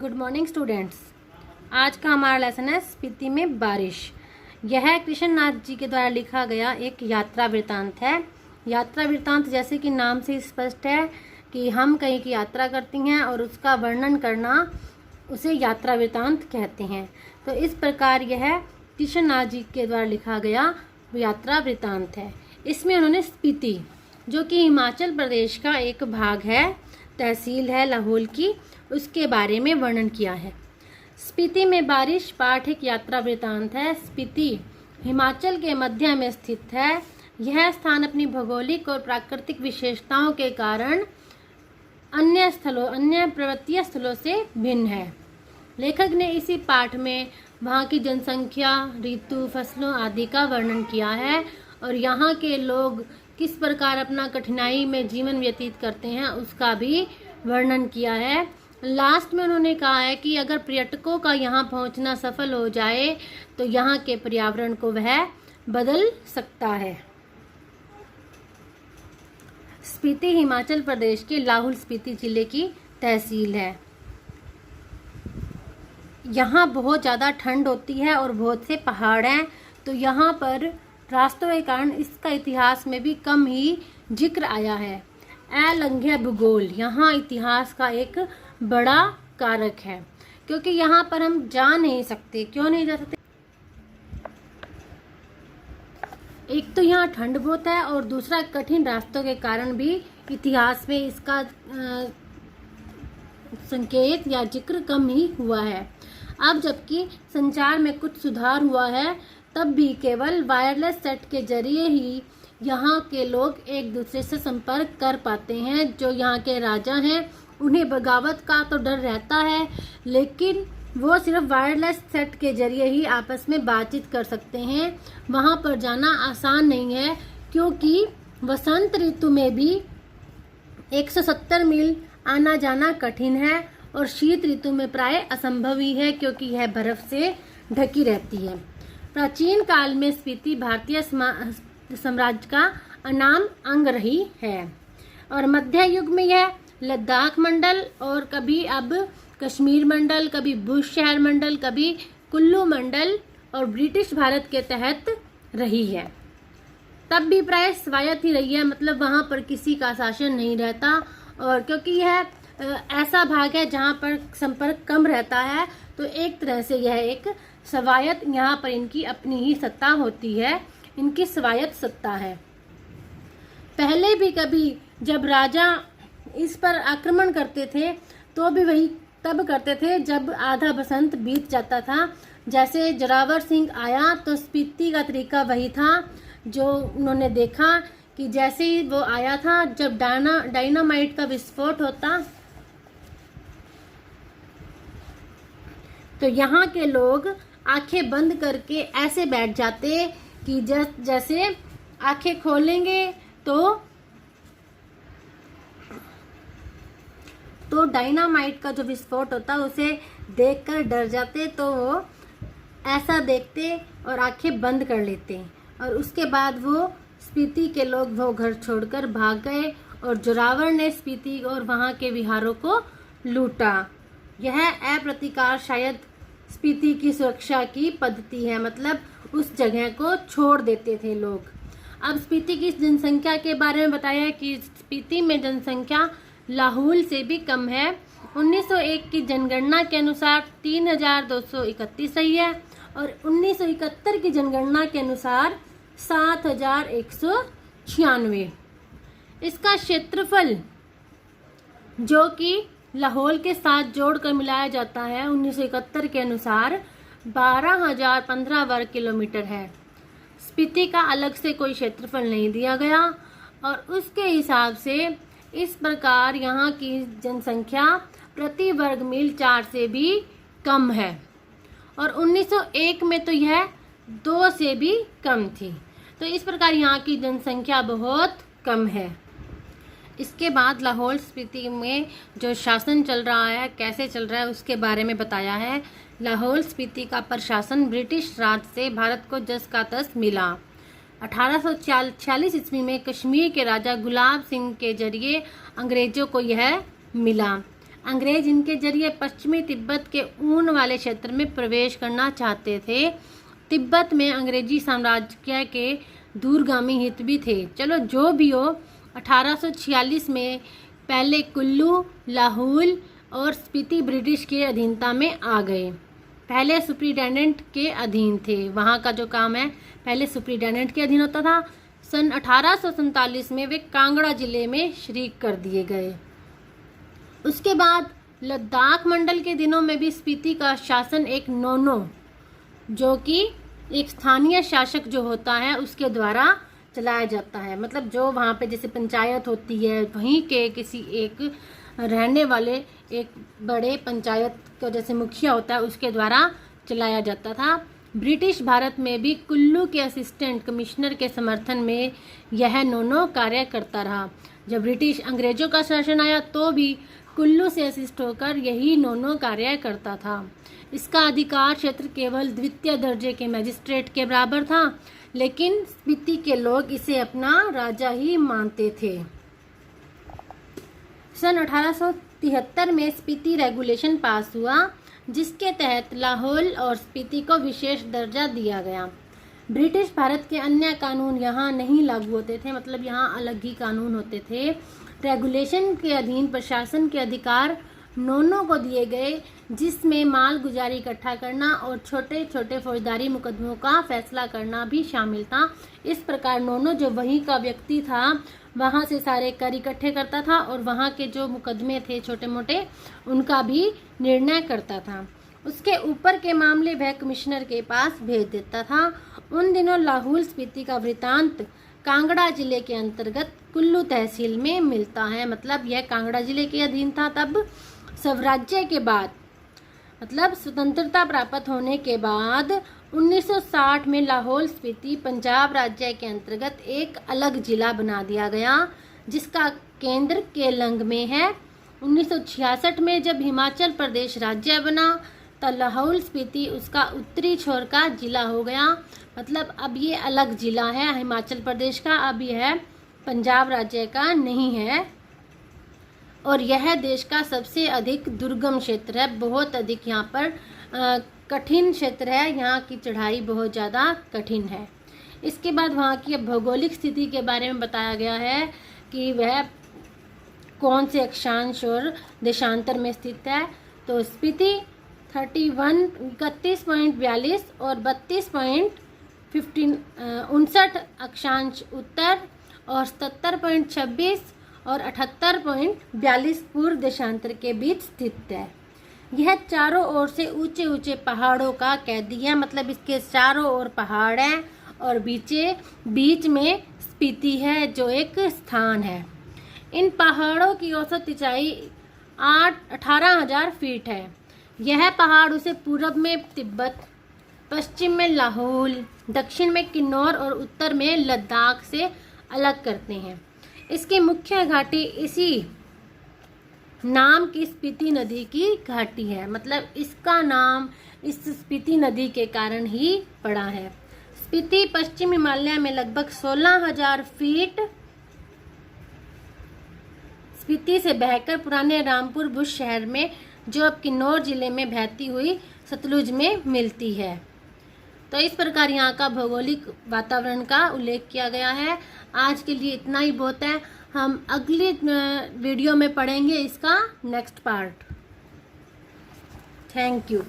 Good morning students. आज का हमारा लेसन है स्पीति में बारिश। यह कृष्णनाथ जी के द्वारा लिखा गया एक यात्रा वृत्तांत है। यात्रा वृत्तांत जैसे कि नाम से स्पष्ट है कि हम कहीं की यात्रा करती हैं और उसका वर्णन करना उसे यात्रा वृत्तांत कहते हैं। तो इस प्रकार यह कृष्णनाथ जी के द्वारा लिखा गया यात्रा वृत्तांत है। इसमें उन्होंने स्पीति, जो कि हिमाचल प्रदेश का एक भाग है, तहसील है लाहौल की, उसके बारे में वर्णन किया है। स्पीति में बारिश पाठ एक यात्रा वृत्तांत है। स्पीति हिमाचल के मध्य में स्थित है। यह स्थान अपनी भौगोलिक और प्राकृतिक विशेषताओं के कारण अन्य पर्वतीय स्थलों से भिन्न है। लेखक ने इसी पाठ में वहाँ की जनसंख्या, ऋतु, फसलों आदि का वर्णन किया है और यहाँ के लोग किस प्रकार अपना कठिनाई में जीवन व्यतीत करते हैं उसका भी वर्णन किया है। लास्ट में उन्होंने कहा है कि अगर पर्यटकों का यहाँ पहुँचना सफल हो जाए तो यहाँ के पर्यावरण को वह बदल सकता है। स्पीति हिमाचल प्रदेश के लाहौल स्पीति जिले की तहसील है। यहाँ बहुत ज़्यादा ठंड होती है और बहुत से पहाड़ हैं, तो यहाँ पर रास्तों के कारण इसका इतिहास में भी कम ही जिक्र आया है। अलंघ्य भूगोल यहाँ इतिहास का एक बड़ा कारक है, क्योंकि यहाँ पर हम जा नहीं सकते। क्यों नहीं जा सकते? एक तो यहाँ ठंड बहुत है और दूसरा कठिन रास्तों के कारण भी इतिहास में इसका संकेत या जिक्र कम ही हुआ है। अब जबकि संचार में कुछ सुधार हुआ है, तब भी केवल वायरलेस सेट के जरिए ही यहाँ के लोग एक दूसरे से संपर्क कर पाते हैं। जो यहाँ के राजा हैं उन्हें बगावत का तो डर रहता है, लेकिन वो सिर्फ वायरलेस सेट के जरिए ही आपस में बातचीत कर सकते हैं। वहाँ पर जाना आसान नहीं है, क्योंकि वसंत ऋतु में भी 170 मील आना जाना कठिन है और शीत ऋतु में प्राय असंभव ही है, क्योंकि यह बर्फ से ढकी रहती है। प्राचीन काल में स्पीति भारतीय साम्राज्य का अनाम अंग रही है और मध्य युग में यह लद्दाख मंडल और कभी अब कश्मीर मंडल, कभी भुज शहर मंडल, कभी कुल्लू मंडल और ब्रिटिश भारत के तहत रही है। तब भी प्राय स्वायत्त ही रही है, मतलब वहाँ पर किसी का शासन नहीं रहता। और क्योंकि यह ऐसा भाग है जहाँ पर संपर्क कम रहता है, तो एक तरह से यह एक स्वायत्त, यहाँ पर इनकी अपनी ही सत्ता होती है, इनकी स्वायत्त सत्ता है। पहले भी कभी जब राजा इस पर आक्रमण करते थे तो भी वही तब करते थे जब आधा बसंत बीत जाता था। जैसे जोरावर सिंह आया तो स्पीति का तरीका वही था जो उन्होंने देखा कि जैसे ही वो आया था, जब डायनामाइट का विस्फोट होता तो यहाँ के लोग आंखें बंद करके ऐसे बैठ जाते कि जैसे आंखें खोलेंगे तो डायनामाइट का जो विस्फोट होता उसे देखकर डर जाते, तो वो ऐसा देखते और आंखें बंद कर लेते। और उसके बाद वो स्पीति के लोग वो घर छोड़कर भाग गए और जोरावर ने स्पीति और वहाँ के विहारों को लूटा। यह अप्रतिकार शायद स्पीति की सुरक्षा की पद्धति है, मतलब उस जगह को छोड़ देते थे लोग। अब स्पीति की जनसंख्या के बारे में बताया है कि स्पीति में जनसंख्या लाहौल से भी कम है। 1901 की जनगणना के अनुसार 3231 रही है और 1971 की जनगणना के अनुसार 7196। इसका क्षेत्रफल, जो कि लाहौल के साथ जोड़कर मिलाया जाता है, 1971 के अनुसार 12,015 वर्ग किलोमीटर है। स्पीति का अलग से कोई क्षेत्रफल नहीं दिया गया और उसके हिसाब से इस प्रकार यहाँ की जनसंख्या प्रति वर्ग मील 4 से भी कम है और 1901 में तो यह 2 से भी कम थी। तो इस प्रकार यहाँ की जनसंख्या बहुत कम है। इसके बाद लाहौल स्पीति में जो शासन चल रहा है, कैसे चल रहा है, उसके बारे में बताया है। लाहौल स्पीति का प्रशासन ब्रिटिश राज से भारत को जस का तस मिला। 1846 ईस्वी में कश्मीर के राजा गुलाब सिंह के जरिए अंग्रेजों को यह मिला। अंग्रेज इनके जरिए पश्चिमी तिब्बत के ऊन वाले क्षेत्र में प्रवेश करना चाहते थे। तिब्बत में अंग्रेजी साम्राज्य के दूरगामी हित भी थे। चलो जो भी हो, 1846 में पहले कुल्लू, लाहौल और स्पीति ब्रिटिश के अधीनता में आ गए। पहले सुप्रिटेंडेंट के अधीन थे, वहाँ का जो काम है पहले सुप्रिटेंडेंट के अधीन होता था। सन 1847 में वे कांगड़ा जिले में शरीक कर दिए गए। उसके बाद लद्दाख मंडल के दिनों में भी स्पीति का शासन एक नोनो, जो कि एक स्थानीय शासक जो होता है उसके द्वारा चलाया जाता है। मतलब जो वहाँ पे जैसे पंचायत होती है, वहीं के किसी एक रहने वाले एक बड़े पंचायत का जैसे मुखिया होता है उसके द्वारा चलाया जाता था। ब्रिटिश भारत में भी कुल्लू के असिस्टेंट कमिश्नर के समर्थन में यह नोनो कार्य करता रहा। जब ब्रिटिश अंग्रेजों का शासन आया तो भी कुल्लू से असिस्ट होकर यही नोनो कार्य करता था। इसका अधिकार क्षेत्र केवल द्वितीय दर्जे के मजिस्ट्रेट के बराबर था, लेकिन स्पीति के लोग इसे अपना राजा ही मानते थे। सन 1873 में स्पीति रेगुलेशन पास हुआ, जिसके तहत लाहौल और स्पीति को विशेष दर्जा दिया गया। ब्रिटिश भारत के अन्य कानून यहाँ नहीं लागू होते थे, मतलब यहाँ अलग ही कानून होते थे। रेगुलेशन के अधीन प्रशासन के अधिकार नोनो को दिए गए, जिसमें माल गुजारी इकट्ठा करना और छोटे छोटे फौजदारी मुकदमों का फैसला करना भी शामिल था। इस प्रकार नोनो जो वहीं का व्यक्ति था वहाँ से सारे कर इकट्ठे करता था और वहाँ के जो मुकदमे थे छोटे मोटे उनका भी निर्णय करता था। उसके ऊपर के मामले वह कमिश्नर के पास भेज देता था। उन दिनों लाहौल स्पीति का वृतांत कांगड़ा जिले के अंतर्गत कुल्लू तहसील में मिलता है। मतलब यह कांगड़ा जिले के अधीन था। तब स्वराज्य के बाद, मतलब स्वतंत्रता प्राप्त होने के बाद 1960 में लाहौल स्पीति पंजाब राज्य के अंतर्गत एक अलग जिला बना दिया गया, जिसका केंद्र केलंग में है। 1966 में जब हिमाचल प्रदेश राज्य बना तो लाहौल स्पीति उसका उत्तरी छोर का जिला हो गया। मतलब अब ये अलग जिला है हिमाचल प्रदेश का, अब यह पंजाब राज्य का नहीं है। और यह देश का सबसे अधिक दुर्गम क्षेत्र है, बहुत अधिक यहाँ पर कठिन क्षेत्र है, यहाँ की चढ़ाई बहुत ज़्यादा कठिन है। इसके बाद वहाँ की भौगोलिक स्थिति के बारे में बताया गया है कि वह कौन से अक्षांश और देशांतर में स्थित है। तो स्पीति 31.42 और 32.59 अक्षांश उत्तर और 77.26 और 78.42 पूर्व देशांतर के बीच स्थित है। यह चारों ओर से ऊंचे ऊंचे पहाड़ों का कैदी है। मतलब इसके चारों ओर पहाड़ हैं और बीच में स्पीति है जो एक स्थान है। इन पहाड़ों की औसत ऊंचाई 18,000 फीट है। यह पहाड़ उसे पूरब में तिब्बत, पश्चिम में लाहौल, दक्षिण में किन्नौर और उत्तर में लद्दाख से अलग करते हैं। इसकी मुख्य घाटी इसी नाम की स्पीति नदी की घाटी है। मतलब इसका नाम इस स्पीति नदी के कारण ही पड़ा है। स्पीति पश्चिम हिमालय में लगभग 16,000 फीट स्पीति से बहकर पुराने रामपुर बुश शहर में, जो अब किन्नौर जिले में बहती हुई सतलुज में मिलती है। तो इस प्रकार यहाँ का भौगोलिक वातावरण का उल्लेख किया गया है। आज के लिए इतना ही बहुत है। हम अगली वीडियो में पढ़ेंगे इसका नेक्स्ट पार्ट। Thank you.